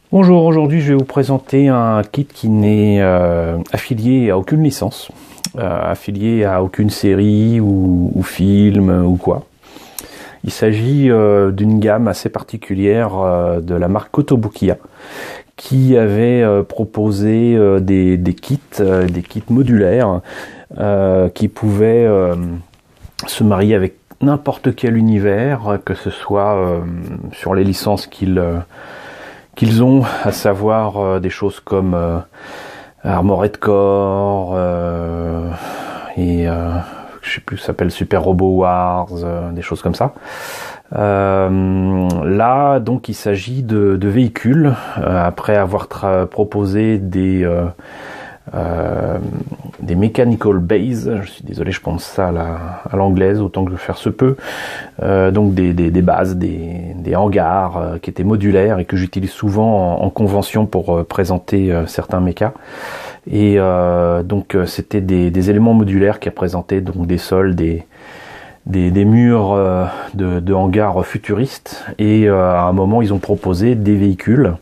Bonjour, aujourd'hui je vais vous présenter un kit qui n'est affilié à aucune licence, affilié à aucune série ou film ou quoi. Il s'agit d'une gamme assez particulière de la marque Kotobukiya qui avait proposé des kits modulaires qui pouvaient se marier avec n'importe quel univers, que ce soit sur les licences qu'ils ont, à savoir des choses comme Armored Core et je sais plus, ça s'appelle Super Robot Wars, des choses comme ça. Là, donc, il s'agit de véhicules après avoir proposé des mechanical bays, je suis désolé, je pense ça à l'anglaise autant que faire se peut, donc des bases, des hangars qui étaient modulaires et que j'utilise souvent en convention pour présenter certains mechas. Et donc c'était des éléments modulaires qui représentaient donc des sols, des murs de hangars futuristes, et à un moment ils ont proposé des véhicules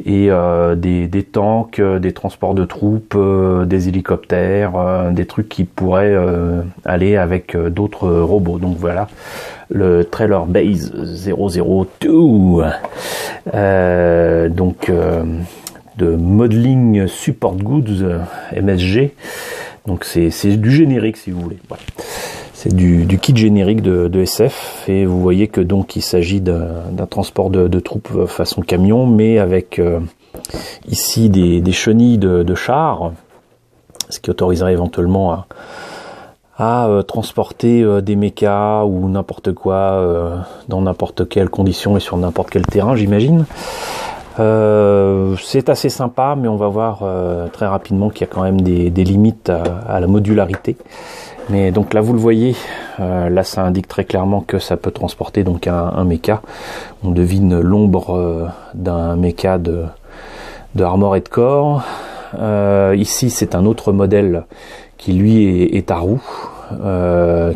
et des tanks, des transports de troupes, des hélicoptères, des trucs qui pourraient aller avec d'autres robots. Donc voilà, le Trailer Base 002, de Modeling Support Goods, MSG. Donc c'est du générique si vous voulez. Voilà. C'est du kit générique de SF, et vous voyez que donc il s'agit d'un transport de troupes façon camion, mais avec ici des chenilles de chars, ce qui autoriserait éventuellement à transporter des mechas ou n'importe quoi dans n'importe quelle condition et sur n'importe quel terrain, j'imagine. C'est assez sympa, mais on va voir très rapidement qu'il y a quand même des limites à la modularité. Mais donc là vous le voyez, là ça indique très clairement que ça peut transporter donc un mecha. On devine l'ombre d'un mecha de Armored Core. Ici c'est un autre modèle qui lui est à roue,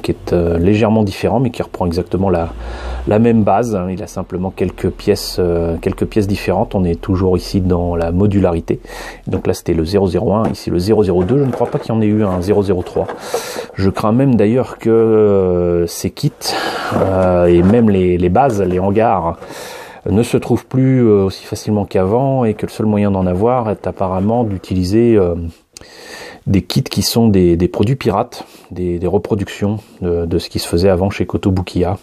qui est légèrement différent, mais qui reprend exactement la même base. Il a simplement quelques pièces différentes. On est toujours ici dans la modularité. Donc là c'était le 001, ici le 002. Je ne crois pas qu'il y en ait eu un 003. Je crains même d'ailleurs que ces kits et même les bases, les hangars, ne se trouvent plus aussi facilement qu'avant, et que le seul moyen d'en avoir est apparemment d'utiliser des kits qui sont des produits pirates, des reproductions de ce qui se faisait avant chez Kotobukiya,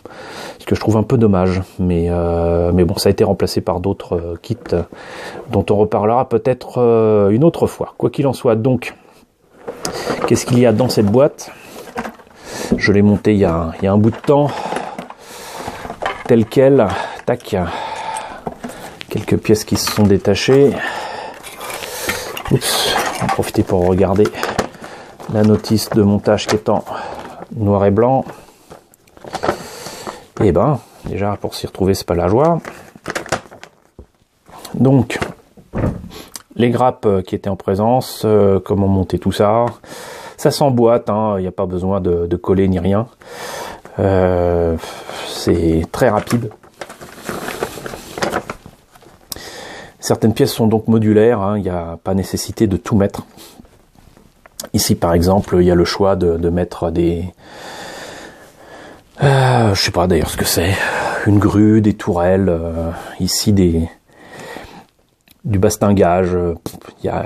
ce que je trouve un peu dommage, mais bon, ça a été remplacé par d'autres kits dont on reparlera peut-être une autre fois. Quoi qu'il en soit, donc, qu'est-ce qu'il y a dans cette boîte? Je l'ai monté il y a un bout de temps, tel quel, tac, quelques pièces qui se sont détachées. Oups, on va en profiter pour regarder la notice de montage qui est en noir et blanc. Et ben, déjà pour s'y retrouver, c'est pas la joie. Donc, les grappes qui étaient en présence, comment monter tout ça. Ça s'emboîte, il n'y a pas besoin de coller ni rien. C'est très rapide. Certaines pièces sont donc modulaires, il n'y a pas nécessité de tout mettre. Ici par exemple, il y a le choix de mettre des... je sais pas d'ailleurs ce que c'est. Une grue, des tourelles, ici du bastingage. Il y a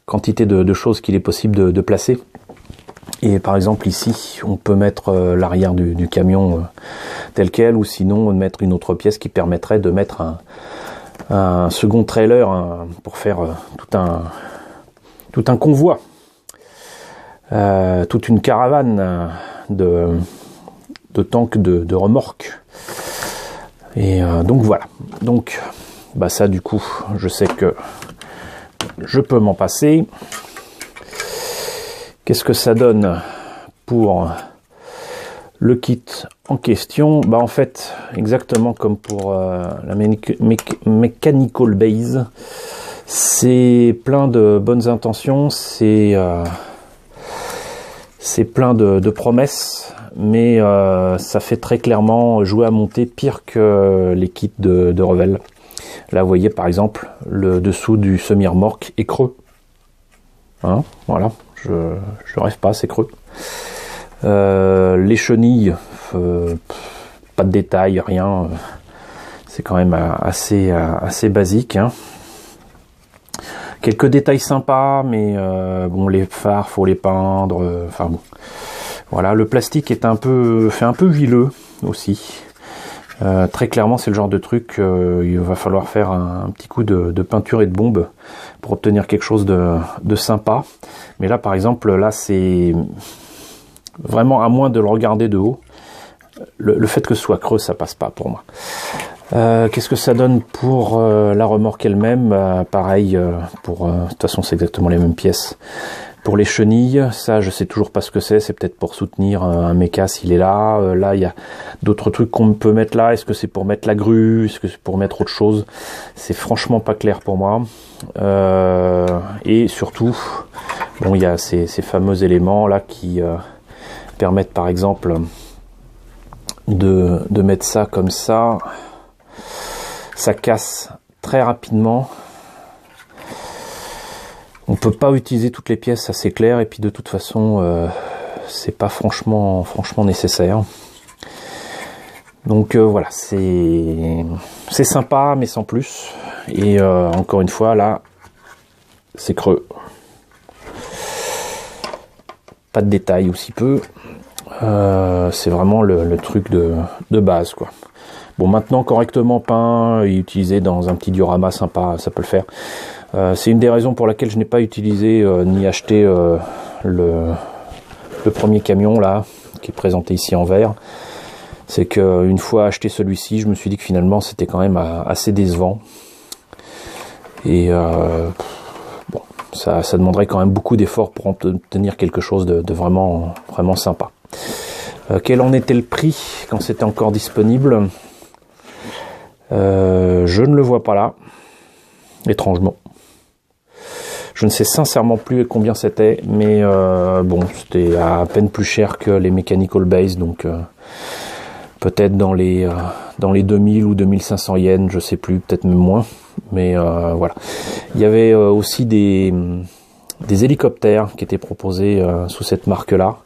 quantité de choses qu'il est possible de placer. Et par exemple ici, on peut mettre l'arrière du camion tel quel, ou sinon mettre une autre pièce qui permettrait de mettre un second trailer pour faire tout un convoi, toute une caravane de tanks, de remorques. Et donc voilà. Donc bah ça, du coup, je sais que je peux m'en passer. Qu'est-ce que ça donne pour le kit en question? Bah en fait, exactement comme pour la Mechanical Base, c'est plein de bonnes intentions, c'est plein de promesses, mais ça fait très clairement jouer à monter pire que les kits de Revell. Là, vous voyez par exemple, le dessous du semi-remorque est creux. Hein, voilà, je rêve pas, c'est creux. Les chenilles, pas de détails, rien. C'est quand même assez basique. Hein. Quelques détails sympas, mais bon, les phares, faut les peindre. Enfin bon, voilà. Le plastique fait un peu huileux aussi. Très clairement, c'est le genre de truc, il va falloir faire un petit coup de peinture et de bombe pour obtenir quelque chose de sympa. Mais là, par exemple, là, c'est vraiment, à moins de le regarder de haut, le fait que ce soit creux, ça passe pas pour moi. Qu'est-ce que ça donne pour la remorque elle-même? Pareil, de toute façon, c'est exactement les mêmes pièces. Pour les chenilles, ça, je sais toujours pas ce que c'est. C'est peut-être pour soutenir un méca s'il est là. Là, il y a d'autres trucs qu'on peut mettre là. Est-ce que c'est pour mettre la grue? Est-ce que c'est pour mettre autre chose? C'est franchement pas clair pour moi. Et surtout, bon, il y a ces fameux éléments là qui permettent, par exemple, de mettre ça comme ça. Ça casse très rapidement. On peut pas utiliser toutes les pièces, ça c'est clair, et puis de toute façon, c'est pas franchement nécessaire. Donc voilà, c'est sympa, mais sans plus. Et encore une fois, là, c'est creux. Pas de détails ou si peu. C'est vraiment le truc de base, quoi. Bon, maintenant, correctement peint et utilisé dans un petit diorama sympa, ça peut le faire. C'est une des raisons pour laquelle je n'ai pas utilisé ni acheté le premier camion là, qui est présenté ici en vert. C'est qu'une fois acheté celui-ci, je me suis dit que finalement c'était quand même assez décevant. Et bon, ça demanderait quand même beaucoup d'efforts pour obtenir quelque chose de vraiment sympa. Quel en était le prix quand c'était encore disponible? Je ne le vois pas là, étrangement. Je ne sais sincèrement plus combien c'était, mais bon, c'était à peine plus cher que les Mechanical Base, donc peut-être dans les 2000 ou 2500 yens, je sais plus, peut-être même moins, mais voilà. Il y avait aussi des hélicoptères qui étaient proposés sous cette marque-là.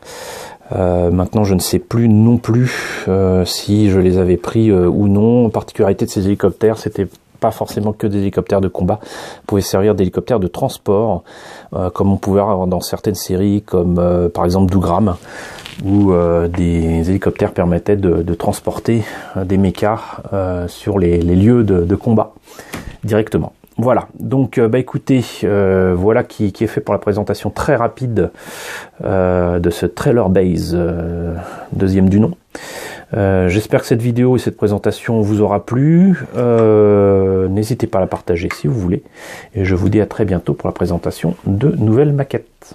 Maintenant, je ne sais plus non plus si je les avais pris ou non. Particularité de ces hélicoptères, c'était pas forcément que des hélicoptères de combat, pouvaient servir d'hélicoptères de transport, comme on pouvait avoir dans certaines séries, comme par exemple Dougram, où des hélicoptères permettaient de transporter des mechas sur les lieux de combat directement. Voilà, donc bah écoutez, voilà qui est fait pour la présentation très rapide de ce Trailer Base deuxième du nom. J'espère que cette vidéo et cette présentation vous aura plu. N'hésitez pas à la partager si vous voulez. Et je vous dis à très bientôt pour la présentation de nouvelles maquettes.